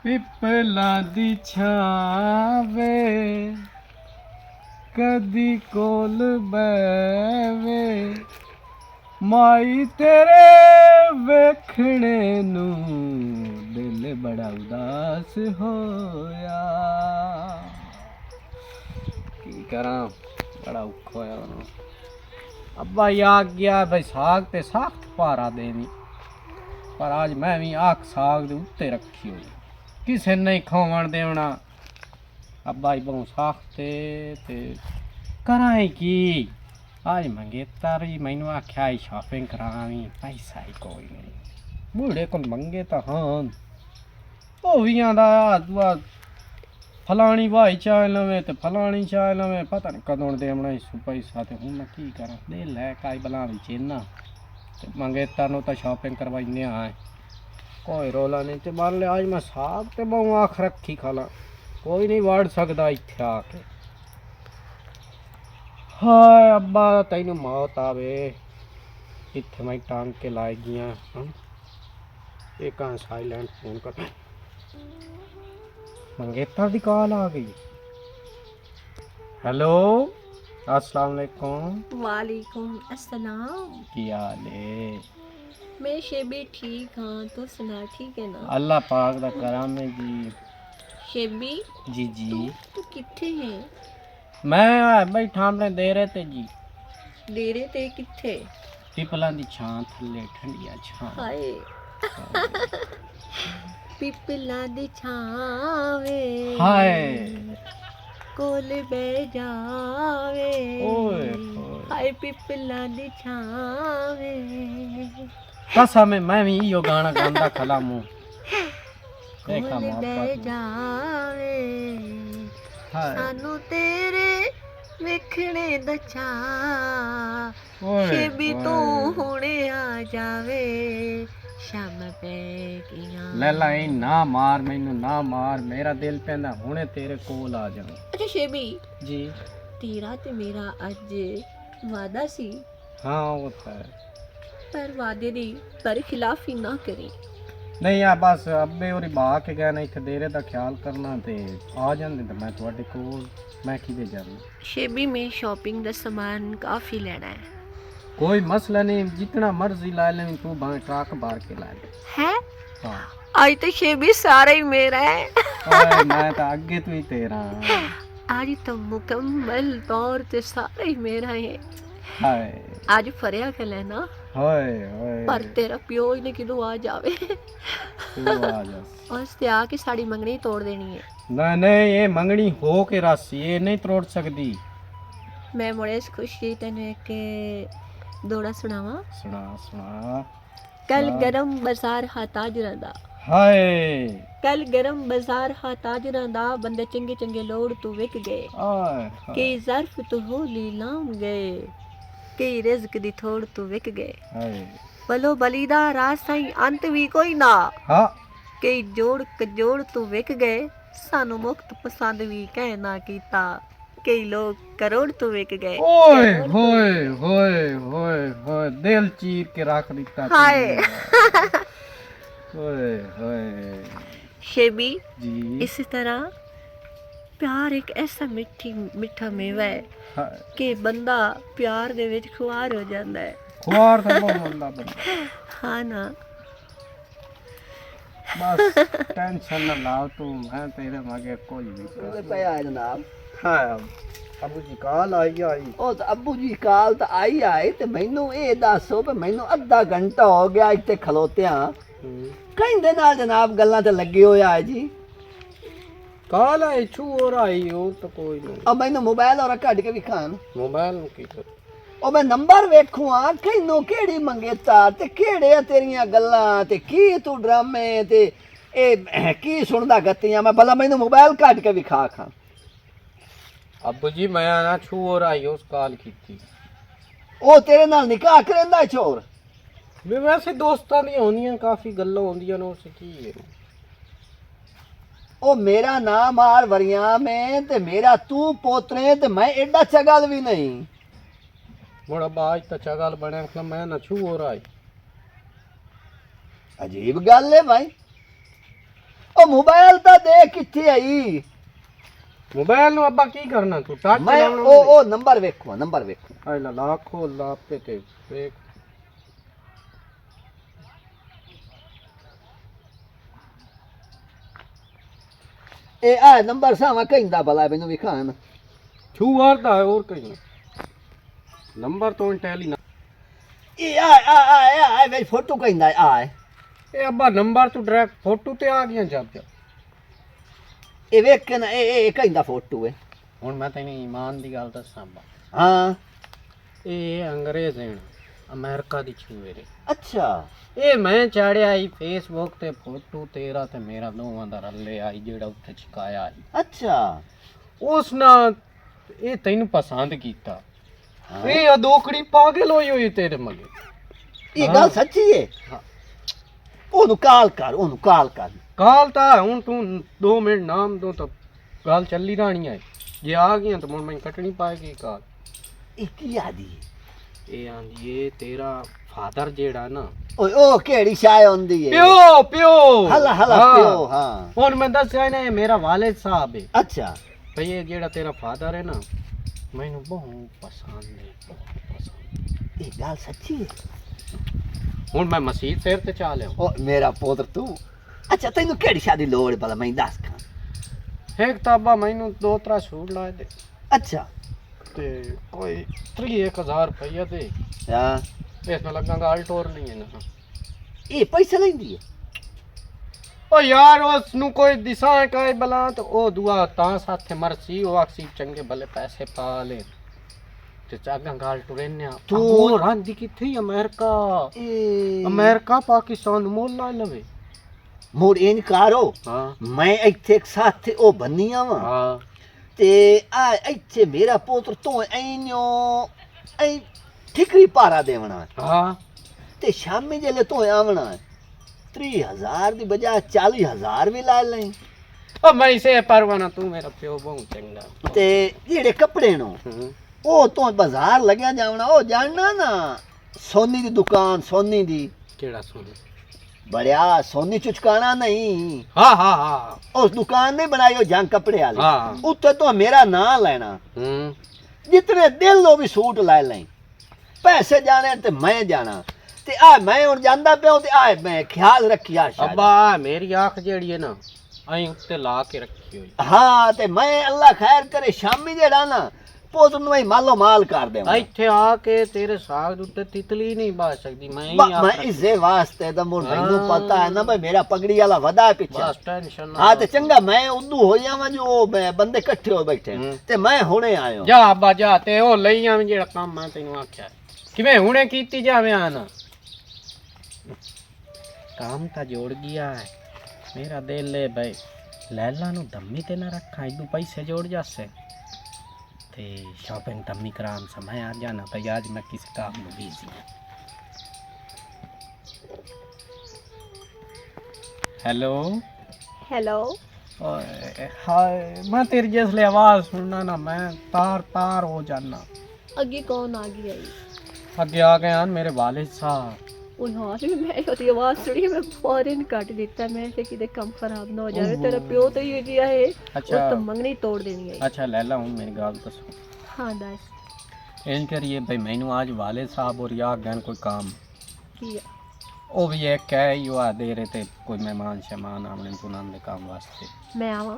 पिपला दी छावे कदी कोल बैवे माई तेरे वेखने नू दिल बड़ा उदास होया। की करा बड़ा औखा होया ना। अब्बा याद गया भाई साग ते सख्त भारा देनी पर आज मैं भी आख साग दे उत्ते रखी हुई किसे नहीं खावन देवना। अब्बा बहु सख्त ते कराए की आज मंगेता रही मैनू आख्या शॉपिंग करावी पैसा ही कोई नहीं बूढ़े को मंगे तो हाँ वो भी आंदा दुआ फलानी भाई चाय लवें तो फलानी चाय लवें पता नहीं कदों देवना इस पैसा तो हूँ मैं की करा दे लै काई बला चेना तो मंगेता नो तो शॉपिंग करवाइने आए कोई रोला नहीं तो मान ले आज मैं साग तो बहु आख रखी खाला कोई नहीं वड़ सकता इत्थे आके। हाय अब्बा तैनू मौत आवे इत्थे मैं टांग के लाई गया एक साइलेंट फोन कर मंगेतर दी कॉल आ गई। हेलो अस्सलाम वालेकुम। वालेकुम अस्सलाम। की हाल है? मैं शेबी ठीक हाँ, तो सुना ठीक है ना? अल्लाह पाक दा करम है जी। शेबी जी जी तू किथे है? मैं बैठा अपने देरे ते जी। डेरे ते किथे? पिपलां दी छां थल्ले ठंडिया छां। हाय पिपला दी छावे हाय कोल बह जावे ओए हाय पिपला दी छावे। कसम है मैं भी यो गाना गांदा खला मुंह कोल बह जावे सानू तेरे वेखणे दा चा शेबी तू हुणे आ जावे शाम पै गईयां। लैला ना मार मैनू ना मार मेरा दिल पैंदा हुणे तेरे कोल आ जाऊं। अच्छा शेबी जी तेरा ते मेरा अज वादा सी। हाँ वो तो है पर वादे दी पर खिलाफी ना करी। नहीं यार बस अब्बे और बा के गए ना इत्थे देरे दा ख्याल करना ते आ जांदे ते मैं तुहाडे कोल मैं किदे जाना। शेबी में शॉपिंग दा सामान काफी लेना है। कोई मसला नहीं जितना मर्जी ला ले तू भावे ट्रक बार के ला ले। है हाँ आज तो शेबी सारा ही मेरा है। ओए मैं तो आगे तू ही तेरा। आज तो मुकम्मल तौर ते सारा ही मेरा है। हाय आज फरिया के लेना हाय हाय पर तेरा प्यो ही ने किदू आ जावे तू आ जा उस ते आके साड़ी मंगनी तोड़ देनी है। नहीं नहीं ये मंगनी हो के रासी ये नहीं तोड़ सकती। मैं मुड़े खुशी तेने के दौड़ा सुनावा। सुना सुना कल गरम बाजार हा ताजरां दा। हाय कल गरम बाजार हा ताजरां दा बंदे चंगे चंगे लोड़ तू विक गए आय कई ज़र्फ तू होली लाम गए कई रिज़्क दी थोड़ तू विक गए हाय बलो बलीदा राज साईं अंत भी कोई ना हाँ कई जोड़ कजोड़ तू विक गए सानू मुक्त पसंद भी कह ना कीता कई लोग करोड़ तू विक गए। ओए होए होए होए होए दिल चीर के रख दिता हाय ओए होए शेबी जी इसी तरह प्यार एक ऐसा मिठा मेवा है हाय कि बंदा प्यार दे विच खुआर हो जाता है। खुआर तो बहुत बंदा बंदा हाँ ना बस टेंशन ना लाओ तू मैं तेरे मगे कोई भी कर पे आए जनाब। हाँ अबू जी काल आई ओ तो अब्बू जी काल तो आई ते मैनू ये दसो भी मैनू अद्धा घंटा हो गया इत्थे खलोत्या कहंदे नाल जनाब गल्लां ते लगे होए आए जी। काल आई छू और आई हो तो कोई नहीं अब मैनू मोबाइल और कट के विखान मोबाइल में की कर ओ मैं नंबर वेखूं आ कहनू केड़ी मंगेता ते केड़े तेरियां गल्लां ते की तू ड्रामे ते ए की सुनदा गत्तियां मैं भला मैनू मोबाइल कट के विखा खां। अबू जी मैं ना छू और आई उस काल की थी ओ तेरे नाल निकाह करेंदा है छोर वे वैसे दोस्तां दी होंदियां काफी गल्लां होंदियां ने उस की है ओ मेरा नाम आर वरिया में ते मेरा तू पोतरे ते मैं एडा चगल भी नहीं मोड़ा बाज तो चगल बने मैं ना छू और आई अजीब गल है भाई ਉਹ ਮੋਬਾਈਲ ਤਾਂ ਦੇ ਕਿੱਥੇ ਆਈ ਮੋਬਾਈਲ ਨੂੰ ਅੱਬਾ ਕੀ ਕਰਨਾ ਤੂੰ ਟੱਚ ਮੈਂ ਲਾਉਣਾ ਉਹ ਨੰਬਰ ਵੇਖੋ ਨੰਬਰ ਵੇਖੋ ਆਈ ਲਾ ਲਾਖੋ ਲਾਪੇ ਤੇ ਵੇਖ ਇਹ ਆ ਨੰਬਰ ਸਾਵਾ ਕਹਿੰਦਾ ਭਲਾ ਮੈਨੂੰ ਵਿਖਾਣ ਛੂ ਵਾਰਦਾ ਹੈ ਹੋਰ ਕहीं ਨੰਬਰ ਤੋਂ ਟੈਲੀ ਨਾ ਇਹ ਆ ਵੇ ਫੋਟੋ ਕਹਿੰਦਾ ਆ ਇਹ ਅੱਬਾ ਨੰਬਰ ਤੋਂ ਡਾਇਰੈਕਟ ਫੋਟੋ ਤੇ ਆ ਗਿਆ ਜਦ ਇਹ ਵੇਖ ਕੇ ਨਾ ਇਹ ਕਹਿੰਦਾ ਫੋਟੋ ਹੈ ਹੁਣ ਮੈਂ ਤੈਨੂੰ ਈਮਾਨ ਦੀ ਗੱਲ ਦੱਸਾਂ ਅੱਬਾ ਹਾਂ ਇਹ ਅੰਗਰੇਜ਼ ਹਨ ਅਮਰੀਕਾ ਦੀ ਛੂਵੇਰੇ ਅੱਛਾ ਇਹ ਮੈਂ ਚਾੜਿਆ ਹੀ ਫੇਸਬੁੱਕ ਤੇ ਫੋਟੋ ਤੇਰਾ ਤੇ ਮੇਰਾ ਦੋਵਾਂ ਦਾ ਰੱਲੇ ਆਈ ਜਿਹੜਾ ਉੱਥੇ ਚਿਕਾਇਆ ਸੀ ਅੱਛਾ ਉਸ ਨਾਲ ਇਹ ਤੈਨੂੰ ਪਸੰਦ ਕੀਤਾ ਇਹ ਅਦੋਕੜੀ ਪਾਗਲ ਹੋਈ ਤੇਰੇ ਮਗੇ ਇਹ ਗੱਲ ਸੱਚੀ ਹੈ ਹਾਂ ਉਹਨੂੰ ਕਾਲ ਕਰ ਕਾਲ ਤਾਂ ਹੁਣ ਤੂੰ 2 ਮਿੰਟ ਨਾਮ ਦੋ ਤਾਂ ਗੱਲ ਚੱਲੀ ਰਾਣੀ ਹੈ ਜੇ ਆ ਗਈਆਂ ਤਾਂ ਹੁਣ ਮੈਂ ਕੱਟਣੀ ਪਾਏਗੀ ਕਾਲ ਇਹ ਕੀ ਆਦੀ ਇਹ ਆਂਦੀ ਏ ਤੇਰਾ ਫਾਦਰ ਜਿਹੜਾ ਨਾ ਓਏ ਉਹ ਕਿਹੜੀ ਸ਼ਾਇ ਹੁੰਦੀ ਹੈ ਪਿਓ ਹਲਾ ਹਾਂ। ਪਿਓ ਹਾਂ ਹੁਣ ਮੈਂ ਦੱਸਿਆ ਨਾ ਇਹ ਮੇਰਾ ਵਾਲਿਦ ਸਾਹਿਬ ਹੈ ਅੱਛਾ ਭਈ ਇਹ ਜਿਹੜਾ ਤੇਰਾ ਫਾਦਰ ਹੈ ਨਾ ਮੈਨੂੰ ਬਹੁਤ ਪਸੰਦ ਹੈ ਬਹੁਤ ਪਸੰਦ ਇਹ ਗੱਲ ਸੱਚੀ ਹੈ ਹੁਣ ਮੈਂ ਮਸਜਿਦ ਫੇਰ ਤੇ ਚਾ ਲਿਆ ਉਹ ਮੇਰਾ ਪੁੱਤਰ ਤੂੰ ਅੱਛਾ ਤੈਨੂੰ ਕਿਹੜੀ ਸ਼ਾਦੀ ਲੋੜ ਭਲਾ ਮੈਂ ਦੱਸ ਖਾਂ ਇੱਕ ਤਾਬਾ ਮੈਨੂੰ 2-3 ਸੂਟ ਲਾਏ ਦੇ ਅੱਛਾ ਤੇ ਕੋਈ 3000 ਰੁਪਈਆ ਦੇ ਹਾਂ ਇਸ ਨਾਲ ਲੱਗਾਂਗਾ ਆਲਟੋਰ ਨਹੀਂ ਹੈ ਨਾ ਇਹ ਪੈਸਾ ਲੈਂਦੀ ਹੈ ਓ ਯਾਰ ਉਸ ਨੂੰ ਕੋਈ ਦਿਸਾ ਕਾਇ ਬਲਾ ਤੇ ਉਹ ਦੁਆ ਤਾਂ ਸਾਥੇ ਮਰਸੀ ਉਹ ਆਖੀ ਚੰਗੇ ਭਲੇ ਪੈਸੇ ਪਾ ਲੈ ਤੇ ਚਾਗਾ ਗਾਲ ਟੁਰੇਨਿਆ ਤੂੰ- ਉਹ ਰਾਂਦੀ ਕਿੱਥੇ ਅਮਰੀਕਾ ਇਹ ਅਮਰੀਕਾ ਪਾਕਿਸਤਾਨ ਨੂੰ ਮੋਲ ਲਾ ਲਵੇ ਮੋੜ ਇਨਕਾਰੋ ਹਾਂ ਮੈਂ ਇੱਥੇ ਇੱਕ ਸਾਥੀ ਉਹ ਬੰਨੀਆਂ ਵਾ ਹਾਂ ਤੇ ਆ ਇੱਥੇ ਮੇਰਾ ਪੁੱਤਰ ਤੋਂ ਐਨੋ ਐ ਠਿਕਰੀ ਪਾਰਾ ਦੇਵਣਾ ਹਾਂ ਤੇ ਸ਼ਾਮੀ ਜਲੇ ਤੋਂ ਆਵਣਾ 30,000 ਦੀ ਬਜਾ 40,000 ਵੀ ਲਾ ਲੈ ਓ ਮੈਂ ਸੇ ਪਰਵਾਨਾ ਤੂੰ ਮੇਰਾ ਪਿਓ ਬਹੁਤ ਚੰਗਾ ਤੇ ਜਿਹੜੇ ਕੱਪੜੇ ਨੂੰ ਉਹ ਤੋਂ ਬਾਜ਼ਾਰ ਲੱਗਿਆ ਜਾਵਣਾ ਉਹ ਜਾਣਨਾ ਨਾ ਸੋਨੀ ਦੀ ਦੁਕਾਨ ਸੋਨੀ ਦੀ ਕਿਹੜਾ ਸੋਨੀ ਬੜਿਆ ਸੋਨੀ ਚੁਚਕਾਣਾ ਨਹੀਂ ਹਾਂ ਹਾਂ ਹਾਂ ਉਸ ਦੁਕਾਨ ਨੇ ਬਣਾਈ ਉਹ ਜੰਗ ਕੱਪੜੇ ਵਾਲੀ ਹਾਂ ਉੱਥੇ ਤੋਂ ਮੇਰਾ ਨਾਂ ਲੈਣਾ ਹੂੰ ਜਿਤਨੇ ਦਿਲ ਲੋ ਵੀ ਸੂਟ ਲੈ ਲੈ ਪੈਸੇ ਜਾਣੇ ਤੇ ਮੈਂ ਜਾਣਾ ਤੇ ਆ ਮੈਂ ਹੁਣ ਜਾਂਦਾ ਪਿਆ ਤੇ ਆ ਮੈਂ ਖਿਆਲ ਰੱਖਿਆ ਸ਼ਾਇਦ ਅੱਬਾ ਮੇਰੀ ਅੱਖ ਜਿਹੜੀ ਹੈ ਨਾ ਐਂ ਉੱਤੇ ਲਾ ਕੇ ਰੱਖੀ ਹੋਈ ਹਾਂ ਤੇ ਮੈਂ ਅੱਲਾ ਖੈਰ ਕਰੇ ਸ਼ਾਮੀ ਜਿਹੜਾ ਨਾ ਪੁੱਤ ਨੂੰ ਮੈਂ ਮਾਲੋ ਮਾਲ ਕਰ ਦੇਵਾਂ ਇੱਥੇ ਆ ਕੇ ਤੇਰੇ ਸਾਗ ਦੇ ਉੱਤੇ ਤਿਤਲੀ ਨਹੀਂ ਬਾਜ ਸਕਦੀ ਮੈਂ ਹੀ ਮੈਂ ਇਸੇ ਵਾਸਤੇ ਤਾਂ ਮੈਨੂੰ ਪਤਾ ਹੈ ਨਾ ਬਈ ਮੇਰਾ ਪਗੜੀ ਵਾਲਾ ਵਦਾ ਹੈ ਪਿੱਛੇ ਬਸ ਟੈਨਸ਼ਨ ਨਾ ਹਾਂ ਤੇ ਚੰਗਾ ਮੈਂ ਉਦੋਂ ਹੋ ਜਾਵਾਂ ਜੋ ਬੰਦੇ ਇਕੱਠੇ ਹੋ ਬੈਠੇ ਤੇ ਮੈਂ ਹੁਣੇ ਆਇਓ ਜਾ ਅੱਬਾ ਜਾ ਤੇ ਉਹ ਲਈ ਆਵੇਂ ਜਿਹੜਾ ਕੰਮ ਮੈਂ ਤੈਨੂੰ ਆਖਿਆ ਕਿਵੇਂ ਹੁਣੇ ਕੀਤੀ ਜਾਵੇਂ ਆਣਾ ਕੰਮ ਤਾਂ ਜੋੜ ਗਿਆ ਹੈ ਮੇਰਾ ਦਿਲ ਹੈ ਬਈ ਲੈਲਾ ਨੂੰ ਦਮੀ ਤੇ ਨਾ ਰੱਖਾਂ ਇਦੋਂ ਪੈਸੇ ਜੋੜ ਜਾਸੇ ਤੇ ਸ਼ਾਪਿੰਗ ਦਮੀ ਕਰਾਉਣ समय आ जाना भाई आज मैं किसी काम में बिजी हूँ हेलो ਹੈਲੋ हाय मैं तेरी जिसले आवाज़ सुनना ना मैं तार तार हो जाना ਅੱਗੇ ਕੌਣ ਆ ਗਿਆ ਈ अगे आ गए हैं मेरे वालिद साहब ਉਹ ਹਾਂ ਜੀ ਮੈਂ ਉਹਦੀ ਆਵਾਜ਼ ਸੁਣੀ ਮੈਂ ਫੌਰਨ ਕੱਟ ਦਿੱਤਾ ਮੈਂ ਕਿ ਕਿਤੇ ਕੰਮ ਖਰਾਬ ਨਾ ਹੋ ਜਾਵੇ ਤੇਰਾ ਪਿਓ ਤਾਂ ਹੀ ਜਿਹਾ ਹੈ अच्छा ਉਹ ਤਾਂ ਮੰਗਣੀ ਤੋੜ ਦੇਣੀ ਹੈ अच्छा लैला हूँ मेरी गाल दसो ਹਾਂ ਦੱਸ इंज करिए भाई मैनू आज वालिद साहब और या गैन कोई काम ਕੀ ਆ वो भी एक है यो आ दे रहे थे कोई मेहमान शहमान आने तू नाम दे काम वास्ते ਮੈਂ ਆਵਾਂ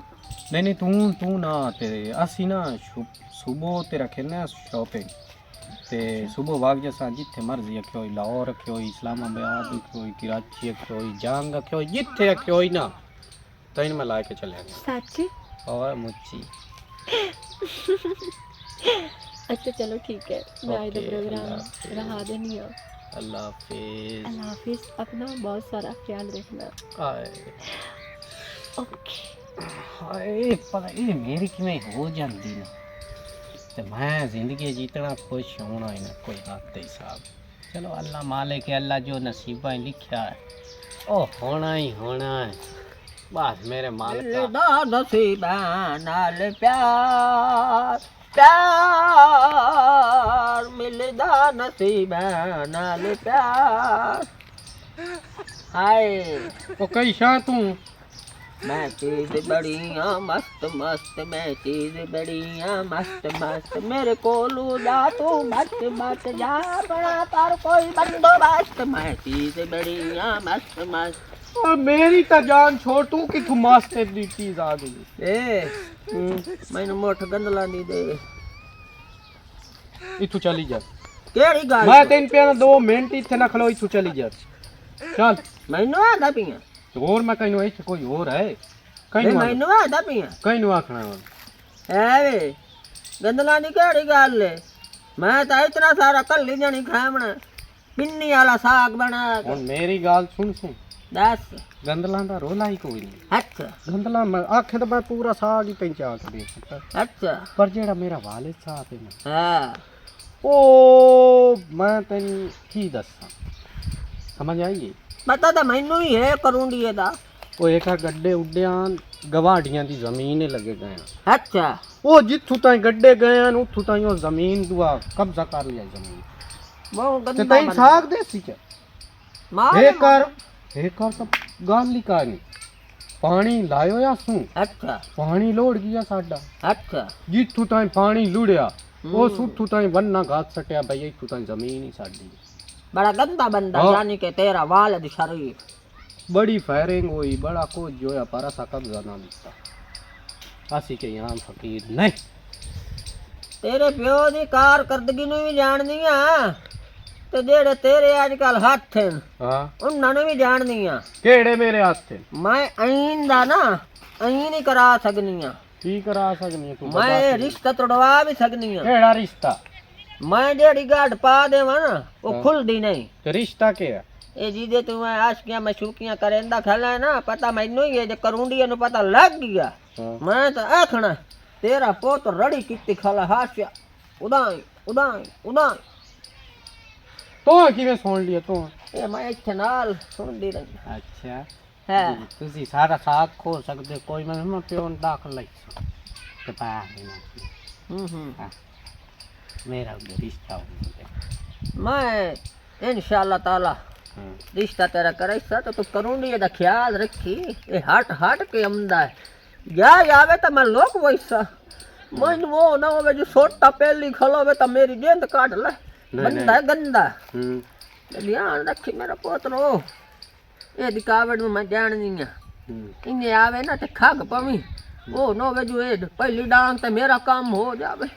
नहीं नहीं तू ना ते असी ना सुबह ते रखे ना शॉपिंग ते सुबह वाग जैसा जिथे मर्जी रखे हो लाहौर रखे हो इस्लामाबाद रखे हो कराची रखे हो जंग रखे हो जिथे रखे हो ना तो इन में ला के चले गए ਸੱਚ और मुझी अच्छा चलो ठीक है मैं आज ओके, प्रोग्राम अल्लाह हाफिज़। रहा देनी है अल्लाह हाफिज अल्लाह हाफिज अपना बहुत सारा ख्याल रखना ओके हाय पता ये मेरी किवें हो जाती ना ते मैं जिंदगी जितना खुश होना है ना कोई हद हिसाब चलो अल्लाह मालिक है अल्लाह जो नसीबा लिखा है ओ होना ही होना है बस मेरे मालिक का नसीबा नाल प्यार प्यार मिलदा नसीबा नाल प्यार हाय ओ कई शाह तू मैं चीज बड़िया मस्त मस्त, मैं चीज बड़िया मस्त मस्त, मेरे कोलू जा तू मस्त मस्त जा, बड़ा पर कोई बंदोबस्त, मैं चीज बड़िया मस्त मस्त। और मेरी तो जान छोड़, तू कि तू मास्टर दी चीज आ गई। मैनू मुठ गंदला नहीं दे। इथू चली जा, केड़ी गल मैं तेन पे 2 मिनट इथे ना खलो, इथू चली जा चल। मैनू आदा पिया, और मैं कहीं इथे कोई और है कहीं मैनू आदा पिया कहीं आखना है वे गंदला नहीं केड़ी गल है। मैं तो इतना सारा कल्ली जानी खावना, पिन्नी वाला साग बना और मेरी गाल सुन सुन, दस गंदला दा रोला ही कोई नहीं। अच्छा गंदला मैं आखे तो मैं पूरा साग ही तेन चाक दे सकता, अच्छा पर जेड़ा मेरा वालिद साहब है ना, हाँ ओ मैं तेन की दसा, समझ आई? पता तो मैनू ही है करूंडी दा। ਉਹ ਇੱਕ ਗੱਡੇ ਉੱਡਿਆਂ ਗਵਾਂਢੀਆਂ ਦੀ ਜ਼ਮੀਨ ਹੀ ਲੱਗੇ ਗਏ ਆ। अच्छा ਉਹ ਜਿੱਥੋਂ ਤਾਈਂ ਗੱਡੇ ਗਏ ਹਨ ਉੱਥੋਂ ਤਾਈਂ ਉਹ ਜ਼ਮੀਨ ਦੁਆ ਕਬਜ਼ਾ ਕਰ ਲਿਆ ਜ਼ਮੀਨ वो ਤੇ गंदा ਤਾਈਂ ਸਾਗ ਦੇ ਸੀ ਚ मार ਇਹ ਕਰ ਤਾਂ ਗੱਲ ਹੀ ਕਾਣੀ ਪਾਣੀ ਲਾਇਓ ਆ ਸੂ अच्छा ਪਾਣੀ ਲੋੜ ਗਿਆ ਸਾਡਾ, अच्छा ਜਿੱਥੋਂ ਤਾਈਂ ਪਾਣੀ ਲੁੜਿਆ ਉਹ ਉੱਥੋਂ ਤਾਈਂ ਬੰਨਾ ਘਾਤ ਸਟਿਆ ਬਈ ਇੱਥੋਂ ਤਾਈਂ ਜ਼ਮੀਨ ਹੀ ਸਾਡੀ। बड़ा गंदा बंदा हाँ। यानी कि तेरा वालिद शरीफ। बड़ी फायरिंग हुई, बड़ा कुछ जो है पर असा कब्जा ना दिता, असी के यहाँ फकीर नहीं। तेरे प्यो दी कारकर्दगी नूं भी जाणदी आ ते जेड़े तेरे अजकल हत्थ हैं हाँ उन्हां नूं भी जाणदी आ। केड़े मेरे हाथ थे मैं ऐन दा ना ऐन ही करा सकनी आ, की करा सकनी है तू? मैं रिश्ता तोड़वा भी सकनी आ। केड़ा रिश्ता? मैं जेड़ी गाड पा देवा ना वो हाँ। खुलदी नहीं। ते रिश्ता के है? ये जीदे तू मैं आशकियां मशूकियां करेंदा खेला है ना, पता मैनू ही है जे करूंडी नु पता लग गया। हाँ। मैं तो आखना तेरा पोत रड़ी कित्ती खला हास्या उदाई उदाई उदाई। तो किवें सुन लिया तो? ये मैं इत्थे नाल सुनदी रही अच्छा है। तुसी सारा साग खो सकदे, कोई मैं प्यो न दाखल लाई ते पा देना मेरा उधर रिश्ता हो। मैं इंशाअल्लाह ताला हाँ। रिश्ता तेरा करैसा तो तू करूंडी दा ख्याल रखी। ये हट हट के आंदा है या आवे तो मैं लोग वैसा मैनू वो ना होवे जो सोटा पहली खलोवे तो मेरी गेंद काट ले। बंदा है गंदा, ध्यान रखी मेरा पोतरो। ये दिकावट में मैं जाननी है, इन्हें आवे ना तो खग पवी वो ना होवे जो पहली डांग तो मेरा काम हो जावे।